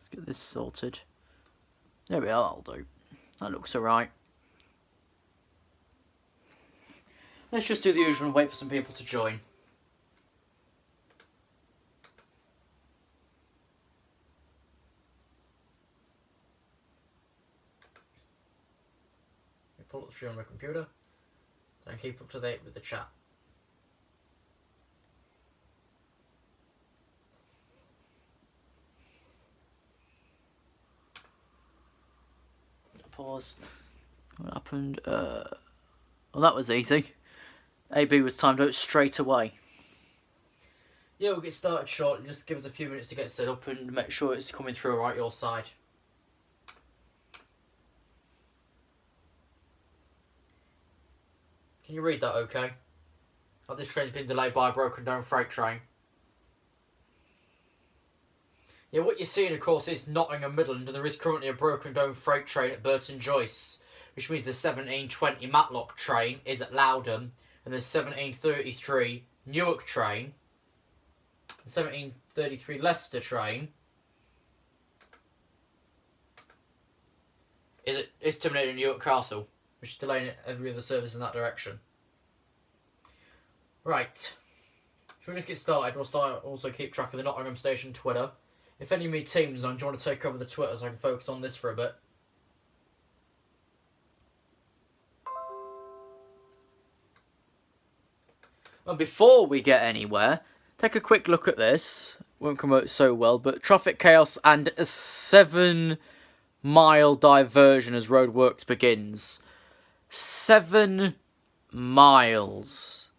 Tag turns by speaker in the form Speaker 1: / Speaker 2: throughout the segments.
Speaker 1: Let's get this sorted. There we are, that'll do. That looks alright. Let's just do the usual and wait for some people to join. Pull up the stream on my computer and keep up to date with the chat. Pause. What happened? Well, that was easy. AB was timed out straight away. Yeah, we'll get started shortly. Just give us a few minutes to get set up and make sure it's coming through alright your side. Can you read that okay? Oh, this train's been delayed by a broken down freight train. Yeah, what you're seeing, of course, is Nottingham Midland, and there is currently a broken down freight train at Bedford Midland, which means the 1720 Matlock train is at Loudon, and the 1733 Newark train, the 1733 Leicester train is terminated in Newark Castle, which is delaying every other service in that direction. Right. Should we just get started? We'll also keep track of the Nottingham Station Twitter. If any of me teams on, do you want to take over the Twitter so I can focus on this for a bit? Well, before we get anywhere, take a quick look at this. Won't come out so well, but traffic chaos and a 7-mile diversion as roadworks begins. 7 miles.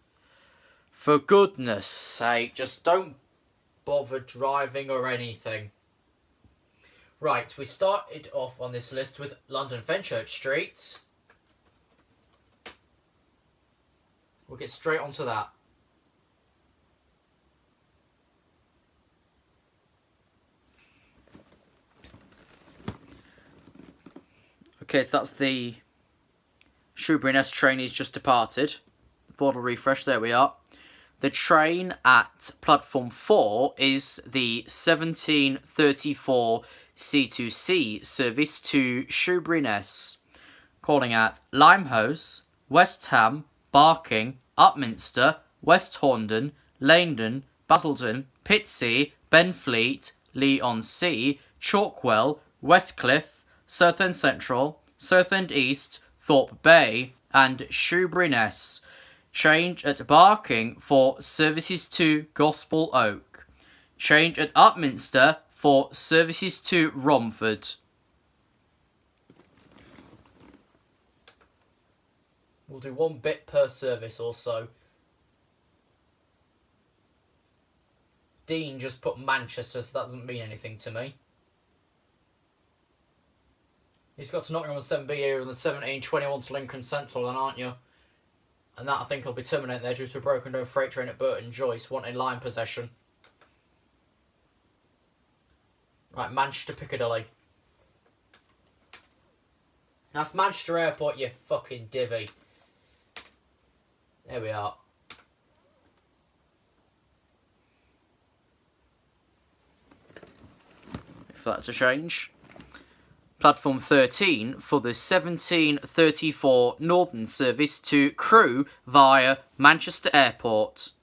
Speaker 1: For goodness sake, just don't bother driving or anything. Right, we started off on this list with London Fenchurch Street. We'll get straight onto that. Okay, so that's the 𝗂𝗶𝗵𝗏 train is just departed. Board will refresh, there we are. The train at platform 4 is the 1734 C2C service to 𝗂𝗶𝗵𝗏, calling at Limehouse, West Ham, Barking, Upminster, West Horndon, Leindon, Basildon, Pitsea, Benfleet, Leigh-on-Sea, Chalkwell, Westcliff, Southend Central, Southend East, Thorpe Bay, and 𝗂𝗶𝗵𝗏. Change at Barking for services to Gospel Oak. Change at Upminster for services to Romford. We'll do 1 bit per service or so. Dean just put Manchester, so that doesn't mean anything to me. He's got to Nottingham on 7B here and the 1721 to Lincoln Central, then, aren't you? And that, I think, will be terminated there due to a broken down freight train at Burton Joyce wanting line possession. Right, Manchester Piccadilly. That's Manchester Airport, you fucking divvy. There we are. If that's a change. Platform 13 for the 1734 Northern service to Crewe via Manchester Airport.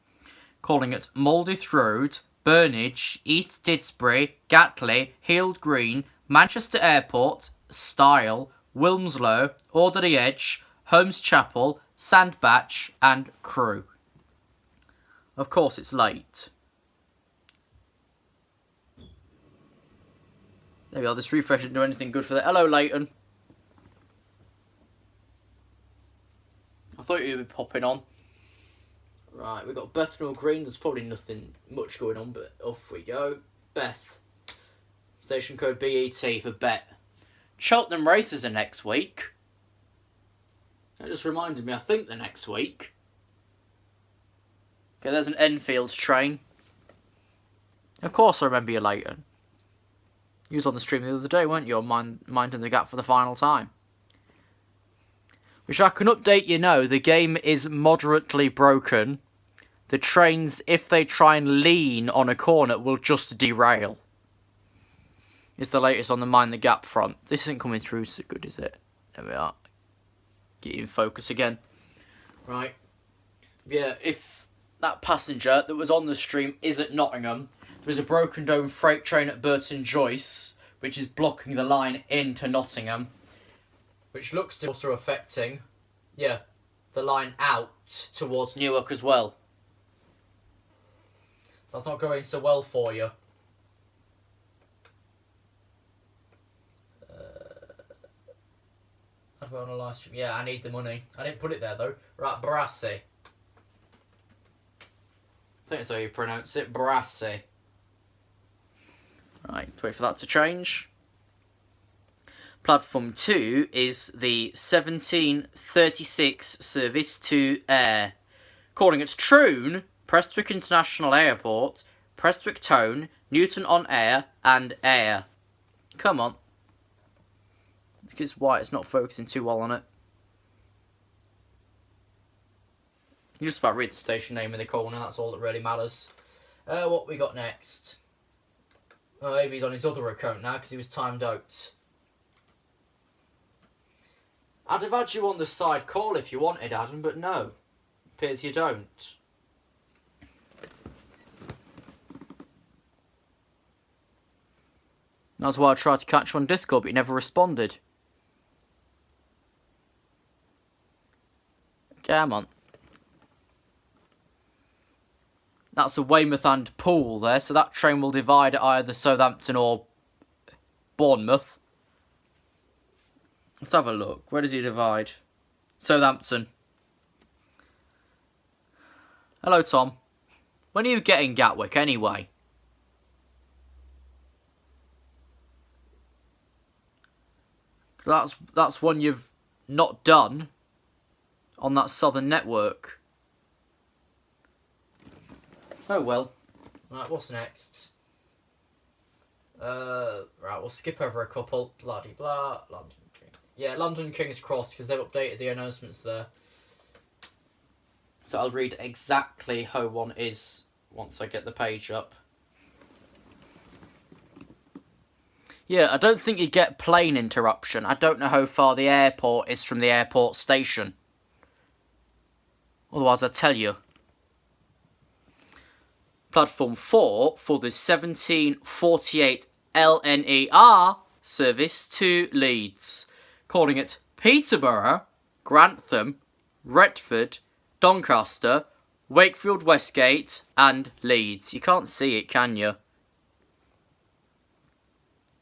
Speaker 1: Calling at Moldith Road, Burnage, East Didsbury, Gatley, Heald Green, Manchester Airport, Style, Wilmslow, Alderley Edge, Holmes Chapel, Sandbach and Crewe. Of course it's late. There we are, this refresh didn't do anything good for that. Hello, Leighton. I thought you'd be popping on. Right, we've got Bethnal Green. There's probably nothing much going on, but off we go. Beth. Station code BET for Bet. Cheltenham races are next week. That just reminded me, I think they're next week. Okay, there's an Enfield train. Of course I remember you, Leighton. You was on the stream the other day, weren't you? Minding the gap for the final time. Which I can update you now, the game is moderately broken. The trains, if they try and lean on a corner, will just derail. is the latest on the Mind the Gap front. This isn't coming through so good, is it? There we are. Get you in focus again. Right. Yeah, if that passenger that was on the stream is at Nottingham, there's a broken down freight train at Burton Joyce, which is blocking the line into Nottingham, which looks to also affecting, yeah, the line out towards Newark as well. So that's not going so well for you. On a live stream. Yeah, I need the money. I didn't put it there though. Right, 𝗵𝗧𝗧. I think that's how you pronounce it. 𝗵𝗧𝗧. Right, wait for that to change. Platform 2 is the 1736 service to Ayr, calling at Troon, Prestwick International Airport, Prestwick Town, Newton on Ayr, and Ayr. Come on. Because why it's not focusing too well on it. You just about read the station name in the corner, that's all that really matters. What we got next? Oh, maybe he's on his other account now because he was timed out. I'd have had you on the side call if you wanted, Adam, but no. Appears you don't. That's why I tried to catch you on Discord, but you never responded. Come on. That's a Weymouth and Poole there, so that train will divide at either Southampton or Bournemouth. Let's have a look. Where does he divide? Southampton. Hello, Tom. When are you getting Gatwick anyway? That's one you've not done on that southern network. Oh well. Right, what's next? Right, we'll skip over a couple. Blah-de-blah. London King. Yeah, London King's Cross, because they've updated the announcements there. So I'll read exactly how one is once I get the page up. Yeah, I don't think you'd get plane interruption. I don't know how far the airport is from the airport station. Otherwise, I'll tell you. Platform 4 for the 1748 LNER service to Leeds, calling it Peterborough, Grantham, Retford, Doncaster, Wakefield Westgate, and Leeds. You can't see it, can you?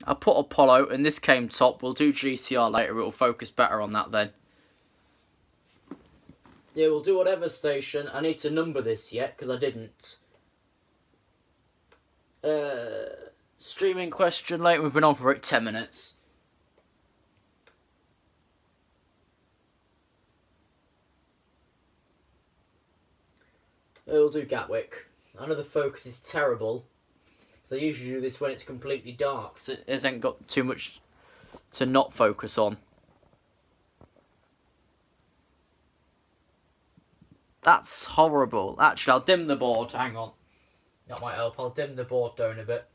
Speaker 1: I put Apollo, and this came top. We'll do GCR later. It'll focus better on that then. Yeah, we'll do whatever station. I need to number this yet, because I didn't. Streaming question later. We've been on for about 10 minutes. We'll do Gatwick. I know the focus is terrible. I usually do this when it's completely dark, so it hasn't got too much to not focus on. That's horrible. Actually, I'll dim the board. Hang on. That might help. I'll dim the board down a bit.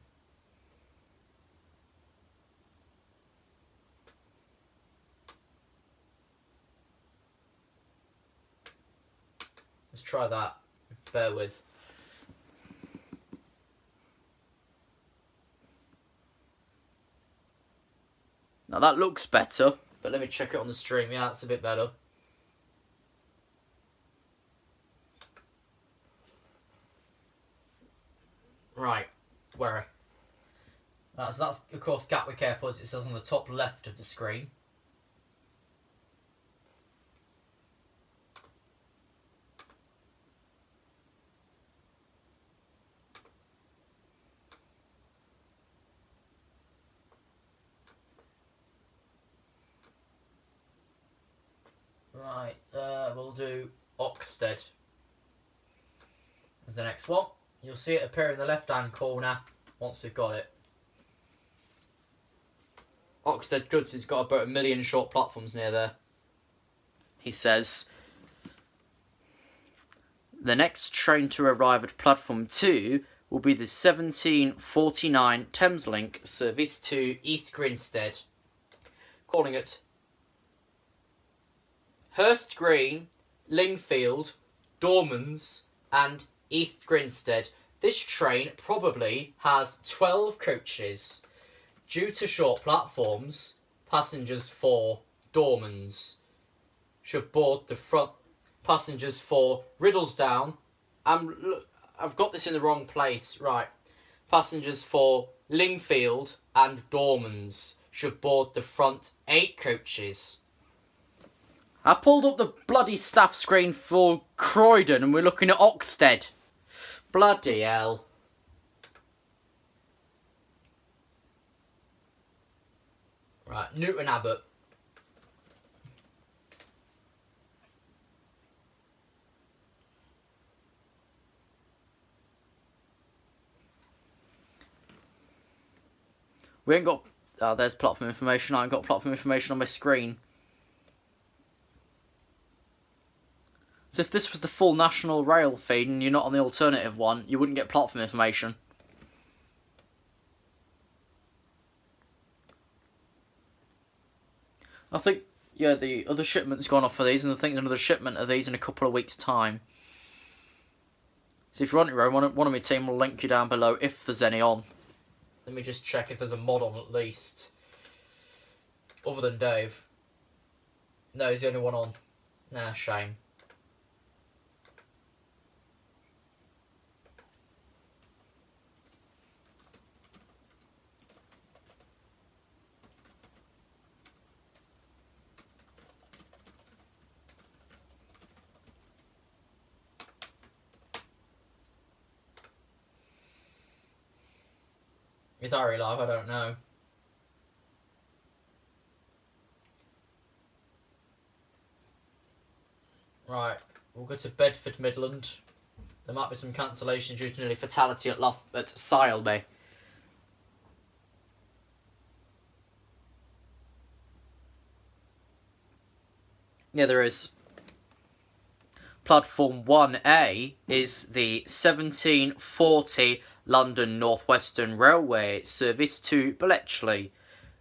Speaker 1: Let's try that. Bear with. Now that looks better, but let me check it on the stream. Yeah, that's a bit better. Right, where? So that's of course Gatwick Airport, as it says on the top left of the screen. Right, we'll do Oxted as the next one. You'll see it appear in the left-hand corner once we've got it. Oxted Goods has got about 1 million short platforms near there. He says, the next train to arrive at platform 2 will be the 1749 Thameslink service to East Grinstead, calling it Hurst Green, Lingfield, Dormans and East Grinstead. This train probably has 12 coaches. Due to short platforms, passengers for Dormans should board the front. Passengers for Riddlesdown. I've got this in the wrong place. Right. Passengers for Lingfield and Dormans should board the front 8 coaches. I pulled up the bloody staff screen for Croydon and we're looking at Oxted. Bloody hell. Right, Newton Abbot. We ain't got... there's platform information. I ain't got platform information on my screen. So if this was the full national rail feed and you're not on the alternative one, you wouldn't get platform information. I think, yeah, the other shipment's gone off for these, and I think there's another shipment of these in a couple of weeks' time. So if you're on your own, one of my team will link you down below if there's any on. Let me just check if there's a mod on at least. Other than Dave. No, he's the only one on. Nah, shame. Is Ari live? I don't know. Right, we'll go to Bedford Midland. There might be some cancellation due to nearly fatality at 𝘂𝗏𝗂𝗓𝗏. Yeah, there is. Platform 1A is the 1740 London North Western Railway service to Bletchley,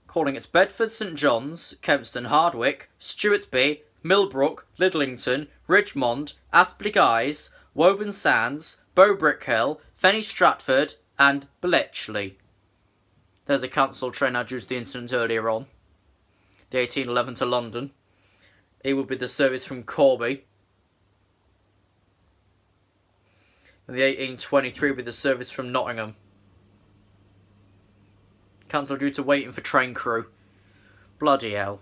Speaker 1: calling at Bedford St John's, Kempston Hardwick, Stewartby, Millbrook, Lidlington, Richmond, Aspley Guys, Woburn Sands, Bow-Brick Hill, Fenny Stratford and Bletchley. There's a cancelled train now due to the incident earlier on. The 1811 to London. It would be the service from 𝗂𝗏. And the 1823 with the service from Nottingham. Cancelled due to waiting for train crew. Bloody hell.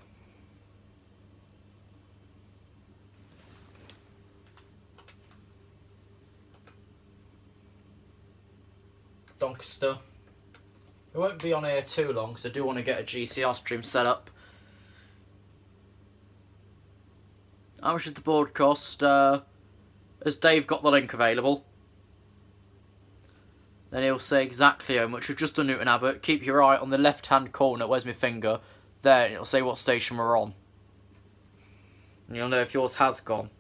Speaker 1: Doncaster. We won't be on here too long because I do want to get a GCR stream set up. How much did the board cost? Has Dave got the link available? Then he'll say exactly how much. We've just done Newton Abbot. Keep your eye on the left-hand corner. Where's my finger? There, and it'll say what station we're on. And you'll know if yours has gone.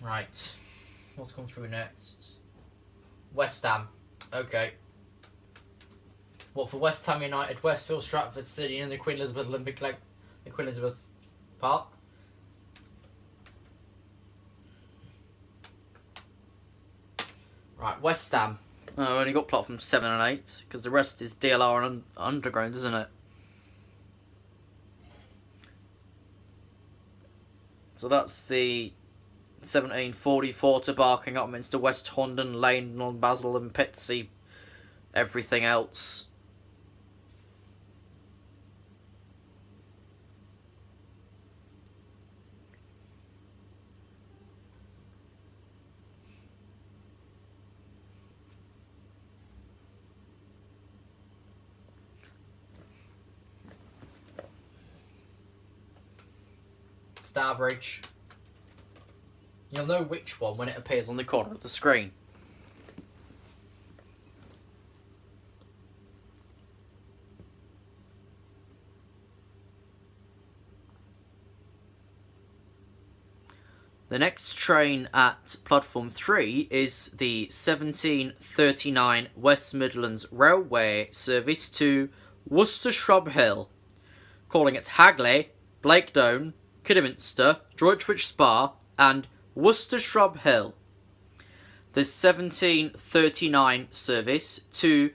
Speaker 1: Right. What's come through next? West Ham. Okay. What for West Ham United, Westfield, Stratford City and the Queen Elizabeth Olympic Lake, the Queen Elizabeth Park. Right, West Ham. Oh, I only got platforms 7 and 8 because the rest is DLR and Underground, isn't it? So that's the 1744 to Barking, Upminster, West Horndon, Lane, Basil and Pitsea, everything else. Starbridge. You'll know which one when it appears on the corner of the screen. The next train at platform 3 is the 1739 West Midlands Railway service to Worcester Shrub Hill, calling at Hagley, Blakedown, Kidderminster, Droitwich Spa and Worcester Shrub Hill. The 1739 service to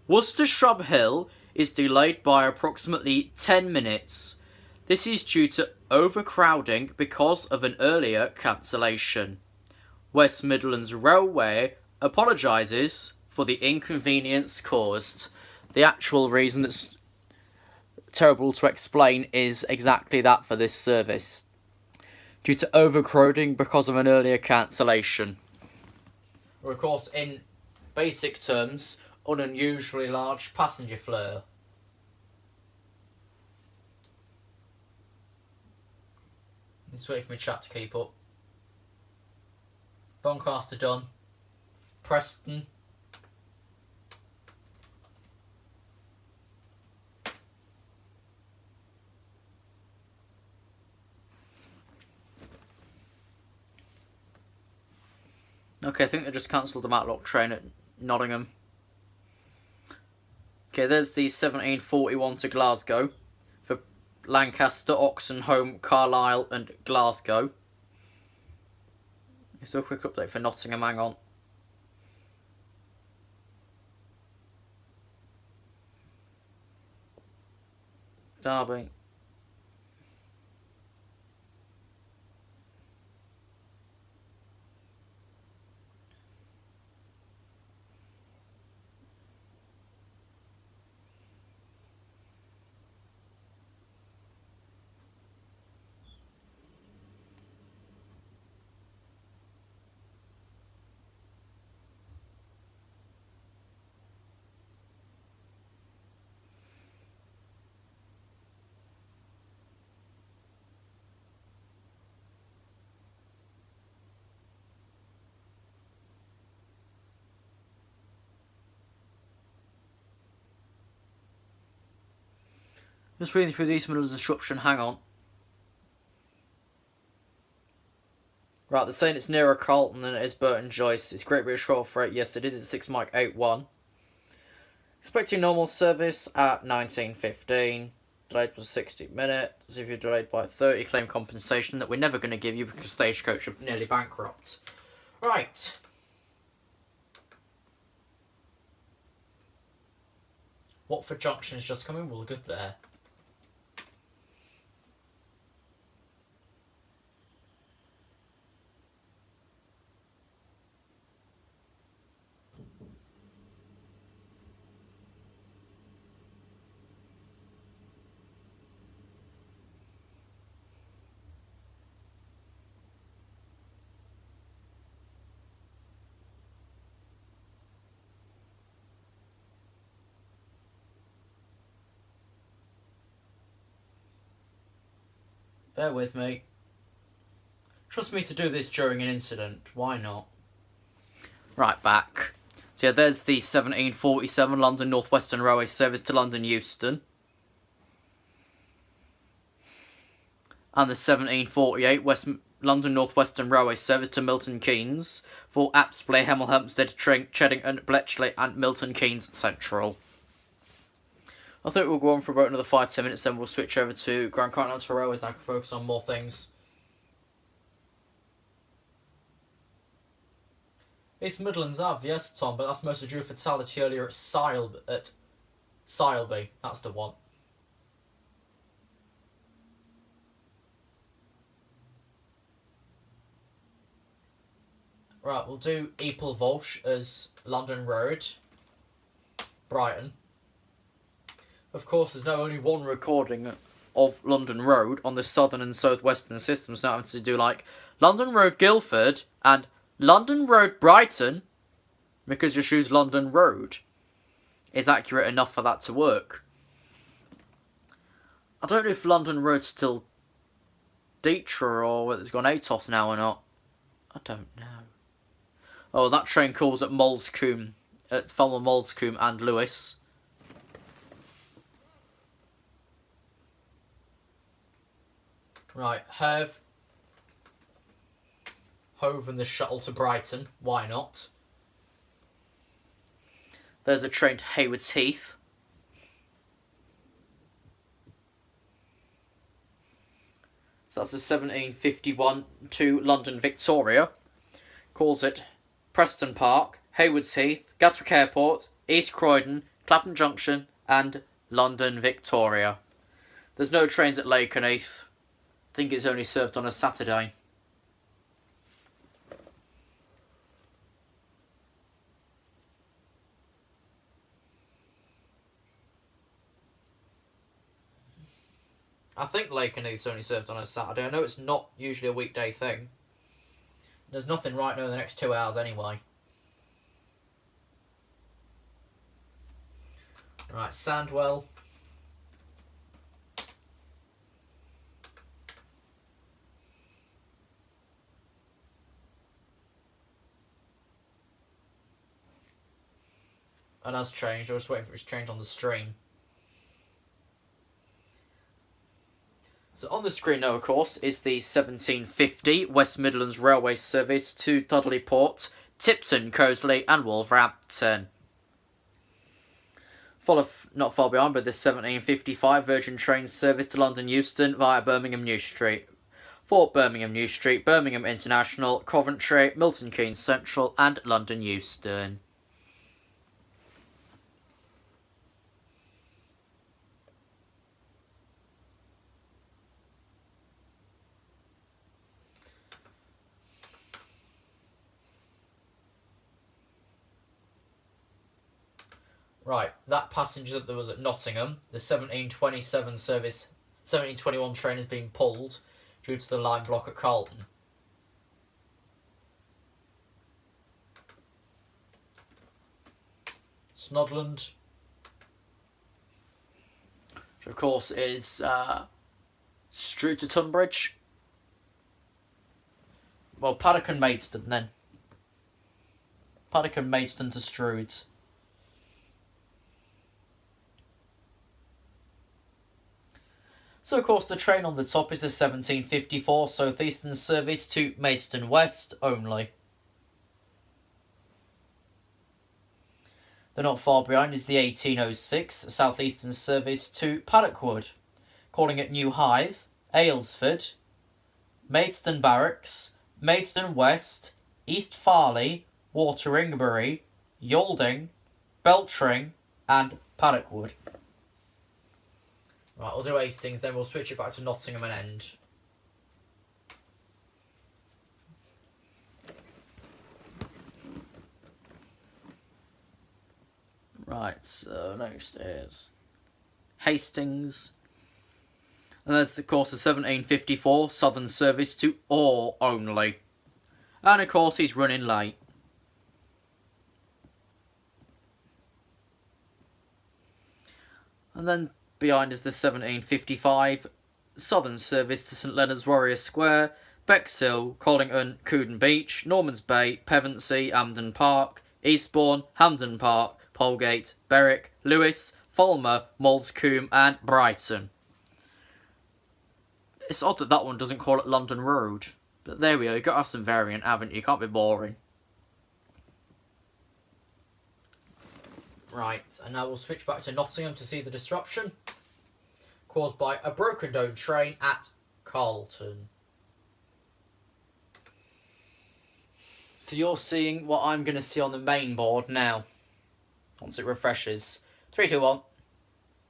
Speaker 1: Worcester Shrub Hill is delayed by approximately 10 minutes. This is due to overcrowding because of an earlier cancellation. West Midlands Railway apologises for the inconvenience caused. The actual reason that's terrible to explain is exactly that for this service. Due to overcrowding because of an earlier cancellation. Or of course, in basic terms, an unusually large passenger flow. Just wait for my chat to keep up. Doncaster done. Preston. Okay, I think they just cancelled the Matlock train at Nottingham. Okay, there's the 1741 to Glasgow. Lancaster, Oxenholme, Carlisle and Glasgow. Just a quick update for Nottingham, hang on. Derby. Just reading through the East Midlands instruction, hang on. Right, they're saying it's nearer Carlton than it is Burton Joyce. It's Great British Rail Freight. Yes, it is. It's 6 Mike 81. Expecting normal service at 19:15. Delayed for 60 minutes. If you're delayed by 30, claim compensation that we're never going to give you because Stagecoach are nearly bankrupt. Right. Watford Junction is just coming. We'll good there. Bear with me. Trust me to do this during an incident. Why not? Right, back. So yeah, there's the 1747 London North Western Railway service to London Euston. And the 1748 London North Western Railway service to Milton Keynes for Apsley, Hemel Hempstead, Cheddington, Bletchley and Milton Keynes Central. I think we'll go on for about another 5-10 minutes, then we'll switch over to Grand Continental Railways and I can focus on more things. East Midlands have, yes, Tom, but that's mostly due to fatality earlier at Sileby. That's the one. Right, we'll do 𝗂𝗶𝗴𝗹 as London Road, Brighton. Of course, there's now only one recording of London Road on the southern and southwestern systems, now having to do like London Road Guildford and London Road Brighton, because you choose London Road is accurate enough for that to work. I don't know if London Road's still Detra or whether it's gone ATOS now or not. I don't know. Oh, that train calls at 𝗂𝗀𝗡𝗞𝗦, at Falmer 𝗂𝗂𝗡𝗞 and Lewis. Right, Hove and the shuttle to Brighton. Why not? There's a train to Haywards Heath. So that's the 1751 to London Victoria. Calls it Preston Park, Haywards Heath, Gatwick Airport, East Croydon, Clapham Junction and London Victoria. There's no trains at Lakenheath. I think it's only served on a Saturday. I think Lakenheath's only served on a Saturday. I know it's not usually a weekday thing. There's nothing right now in the next 2 hours anyway. Right, Sandwell. And has changed. I was waiting for it to change on the stream. So on the screen now, of course, is the 1750 West Midlands Railway service to Dudley Port, Tipton, Coseley and Wolverhampton. Not far behind, but the 1755 Virgin Train service to London Euston via Birmingham New Street. For Birmingham New Street, Birmingham International, Coventry, Milton Keynes Central and London Euston. Right, that passenger that was at Nottingham, the 1727 service, 1721 train has been pulled due to the line block at Carlton. Snodland, which of course is Shrub to Tunbridge. Well, Paddock and Maidstone then. Paddock and Maidstone to Shrewd. So, of course, the train on the top is the 1754 South Eastern service to Maidstone West only. Then not far behind is the 1806 South Eastern service to Paddockwood, calling at New Hythe, Aylesford, Maidstone Barracks, Maidstone West, East Farley, Wateringbury, Yalding, Beltring and Paddockwood. Right, we'll do Hastings, then we'll switch it back to Nottingham and end. Right, so next is Hastings. And there's, of course, the 1754 Southern service to Orr only. And, of course, he's running late. And then behind is the 1755 Southern service to St Leonard's Warrior Square, Bexhill, Colinton, Couden Beach, Normans Bay, Pevensey, Hampden Park, Eastbourne, Hampden Park, Polegate, Berwick, Lewis, Falmer, Mouldscombe and Brighton. It's odd that that one doesn't call it London Road. But there we go, you've got to have some variant, haven't you? You can't be boring. Right, and now we'll switch back to Nottingham to see the disruption caused by a broken down train at Carlton. So you're seeing what I'm going to see on the main board now. Once it refreshes. 3, 2, 1.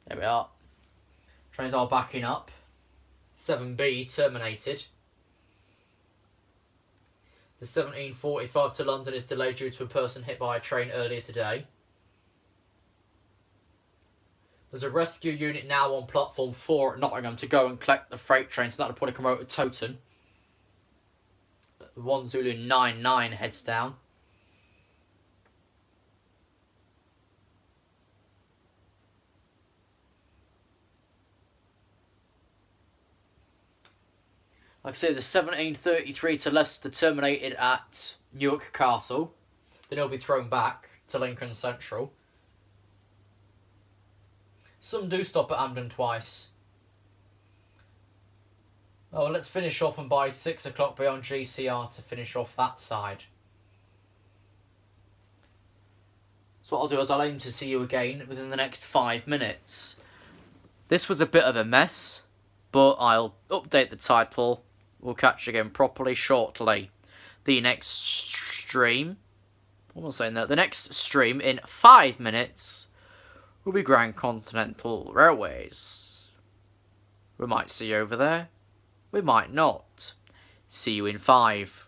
Speaker 1: There we are. Trains are backing up. 7B terminated. The 1745 to London is delayed due to a person hit by a train earlier today. There's a rescue unit now on platform 4 at Nottingham to go and collect the freight train, so that'll put a promoter at Toton. 1 Zulu 99 heads down. Like I say, the 1733 to Leicester terminated at Newark Castle. Then it'll be thrown back to Lincoln Central. Some do stop at Hampden twice. Oh, well, let's finish off and by 6 o'clock be on GCR to finish off that side. So what I'll do is I'll aim to see you again within the next 5 minutes. This was a bit of a mess, but I'll update the title. We'll catch you again properly shortly. The next stream, what am I saying there? The next stream in 5 minutes will be Grand Continental Railways. We might see you over there. We might not. See you in 5.